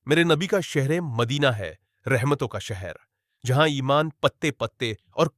میرے نبی کا شہر مدینہ ہے، رحمتوں کا شہر، جہاں ایمان پتے پتے اور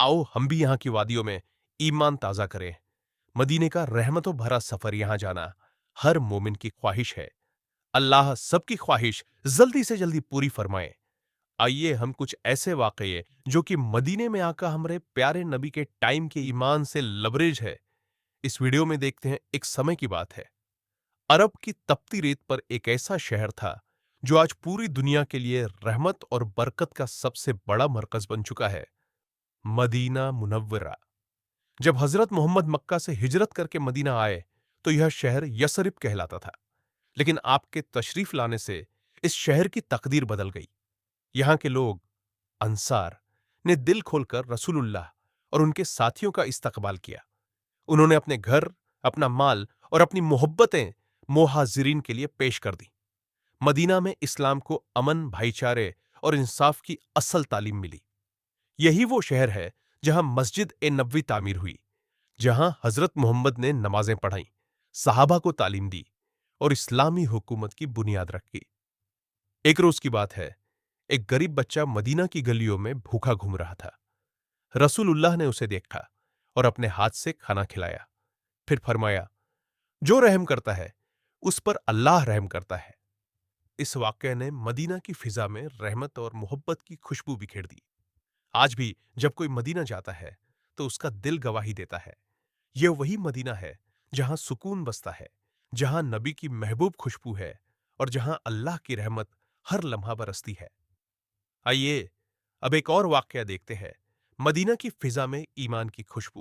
آؤ ہم بھی یہاں کی وادیوں میں ایمان تازہ کریں۔ مدینے کا رحمتوں بھرا سفر یہاں جانا ہر مومن کی خواہش ہے۔ اللہ سب کی خواہش جلدی سے جلدی پوری فرمائے۔ آئیے ہم کچھ ایسے واقعے جو کہ مدینے میں آقا ہمارے پیارے نبی کے ٹائم کے ایمان سے لبریج ہے، اس ویڈیو میں دیکھتے ہیں۔ ایک سمے کی بات ہے، عرب کی تپتی ریت پر ایک ایسا شہر تھا جو آج پوری دنیا کے لیے رحمت اور برکت کا سب سے بڑا مرکز بن چکا ہے، مدینہ منورہ۔ جب حضرت محمد مکہ سے ہجرت کر کے مدینہ آئے تو یہ شہر یثرب کہلاتا تھا، لیکن آپ کے تشریف لانے سے اس شہر کی تقدیر بدل گئی۔ یہاں کے لوگ انصار نے دل کھول کر رسول اللہ اور ان کے ساتھیوں کا استقبال کیا۔ انہوں نے اپنے گھر، اپنا مال اور اپنی محبتیں مہاجرین کے لیے پیش کر دی۔ مدینہ میں اسلام کو امن، بھائی چارے اور انصاف کی اصل تعلیم ملی۔ یہی وہ شہر ہے جہاں مسجد نبوی تعمیر ہوئی، جہاں حضرت محمد نے نمازیں پڑھائیں، صحابہ کو تعلیم دی اور اسلامی حکومت کی بنیاد رکھی۔ ایک روز کی بات ہے، ایک غریب بچہ مدینہ کی گلیوں میں بھوکا گھوم رہا تھا۔ رسول اللہ نے اسے دیکھا اور اپنے ہاتھ سے کھانا کھلایا، پھر فرمایا، جو رحم کرتا ہے اس پر اللہ رحم کرتا ہے۔ اس واقعے نے مدینہ کی فضا میں رحمت اور محبت کی خوشبو بکھیر دی۔ آج بھی جب کوئی مدینہ جاتا ہے تو اس کا دل گواہی دیتا ہے، یہ وہی مدینہ ہے جہاں سکون بستا ہے، جہاں نبی کی محبوب خوشبو ہے اور جہاں اللہ کی رحمت ہر لمحہ برستی ہے۔ آئیے اب ایک اور واقعہ دیکھتے ہیں، مدینہ کی فضا میں ایمان کی خوشبو۔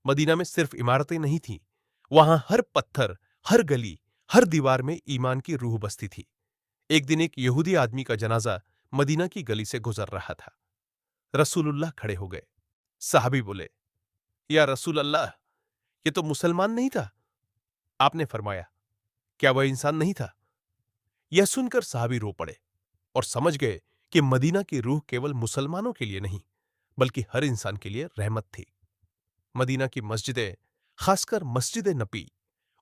مدینہ میں صرف عمارتیں نہیں تھیں، وہاں ہر پتھر، ہر گلی، ہر دیوار میں ایمان کی روح بستی تھی۔ ایک دن ایک یہودی آدمی کا جنازہ مدینہ کی گلی سے گزر رہا تھا۔ رسول اللہ کھڑے ہو گئے۔ صحابی بولے، یا رسول اللہ، یہ تو مسلمان نہیں تھا۔ آپ نے فرمایا، کیا وہ انسان نہیں تھا؟ یہ سن کر صحابی رو پڑے اور سمجھ گئے کہ مدینہ کی روح کیول مسلمانوں کے لیے نہیں بلکہ ہر انسان کے لیے رحمت تھی۔ مدینہ کی مسجدیں، خاص کر مسجد نبی،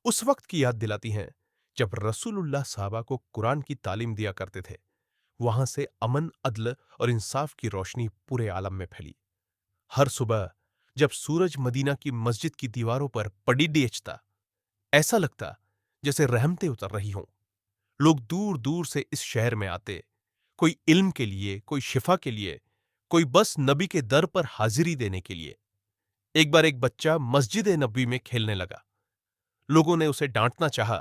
اس وقت کی یاد دلاتی ہیں جب رسول اللہ صحابہ کو قرآن کی تعلیم دیا کرتے تھے۔ وہاں سے امن، عدل اور انصاف کی روشنی پورے عالم میں پھیلی۔ ہر صبح جب سورج مدینہ کی مسجد کی دیواروں پر پڑی ڈیچتا، ایسا لگتا جیسے رحمتیں اتر رہی ہوں۔ لوگ دور دور سے اس شہر میں آتے، کوئی علم کے لیے، کوئی شفا کے لیے، کوئی بس نبی کے در پر حاضری دینے کے لیے۔ ایک بار ایک بچہ مسجد نبوی میں کھیلنے لگا۔ لوگوں نے اسے ڈانٹنا چاہا،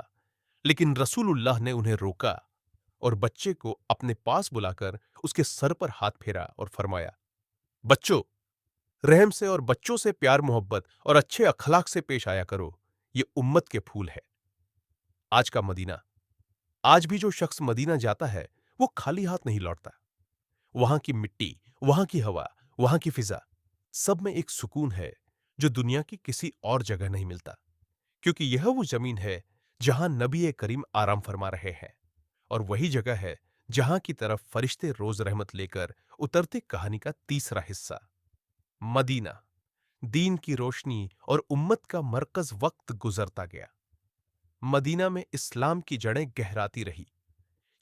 لیکن رسول اللہ نے انہیں روکا اور بچے کو اپنے پاس بلا کر اس کے سر پر ہاتھ پھیرا اور فرمایا، بچوں، رحم سے اور بچوں سے پیار محبت اور اچھے اخلاق سے پیش آیا کرو، یہ امت کے پھول ہے۔ آج کا مدینہ، آج بھی جو شخص مدینہ جاتا ہے وہ خالی ہاتھ نہیں لوٹتا۔ وہاں کی مٹی، وہاں کی ہوا، وہاں کی فضا، سب میں ایک سکون ہے جو دنیا کی کسی اور جگہ نہیں ملتا، کیونکہ یہ وہ زمین ہے جہاں نبی کریم آرام فرما رہے ہیں، اور وہی جگہ ہے جہاں کی طرف فرشتے روز رحمت لے کر اترتے۔ کہانی کا تیسرا حصہ، مدینہ، دین کی روشنی اور امت کا مرکز۔ وقت گزرتا گیا، مدینہ میں اسلام کی جڑیں گہراتی رہی۔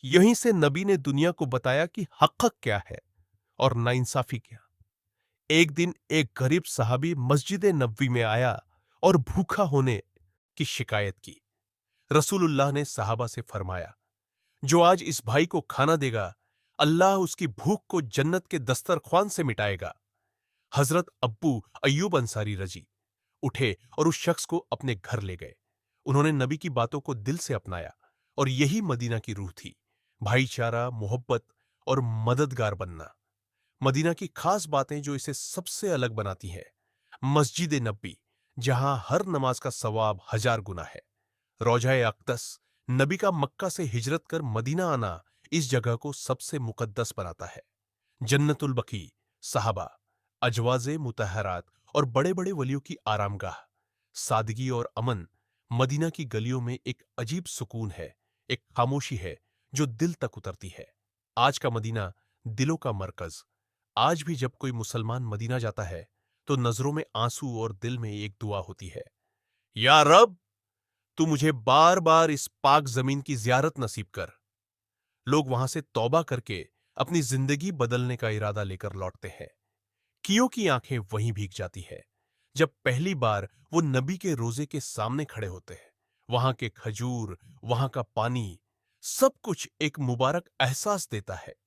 یہیں سے نبی نے دنیا کو بتایا کہ حق کیا ہے اور ناانصافی کیا۔ ایک دن ایک غریب صحابی مسجد نبوی میں آیا اور بھوکا ہونے کی شکایت کی۔ رسول اللہ نے صحابہ سے فرمایا، جو آج اس بھائی کو کھانا دے گا، اللہ اس کی بھوک کو جنت کے دسترخوان سے مٹائے گا۔ حضرت ابو ایوب انصاری رضی اٹھے اور اس شخص کو اپنے گھر لے گئے۔ انہوں نے نبی کی باتوں کو دل سے اپنایا، اور یہی مدینہ کی روح تھی، بھائی چارہ، محبت اور مددگار بننا۔ مدینہ کی خاص باتیں جو اسے سب سے الگ بناتی ہیں، مسجد نبی، جہاں ہر نماز کا ثواب 1000 گنا ہے۔ روضہ اقدس، نبی کا مکہ سے ہجرت کر مدینہ آنا اس جگہ کو سب سے مقدس بناتا ہے۔ جنت البقیع، صحابہ، اجواز مطہرات اور بڑے بڑے ولیوں کی آرام گاہ، سادگی اور امن۔ مدینہ کی گلیوں میں ایک عجیب سکون ہے، ایک خاموشی ہے جو دل تک اترتی ہے۔ آج کا مدینہ دلوں کا مرکز۔ آج بھی جب کوئی مسلمان مدینہ جاتا ہے تو نظروں میں آنسو اور دل میں ایک دعا ہوتی ہے، یا رب، تو مجھے بار بار اس پاک زمین کی زیارت نصیب کر۔ لوگ وہاں سے توبہ کر کے اپنی زندگی بدلنے کا ارادہ لے کر لوٹتے ہیں۔ کیو کی آنکھیں وہیں بھیگ جاتی ہے جب پہلی بار وہ نبی کے روزے کے سامنے کھڑے ہوتے ہیں۔ وہاں کے کھجور، وہاں کا پانی، سب کچھ ایک مبارک احساس دیتا ہے۔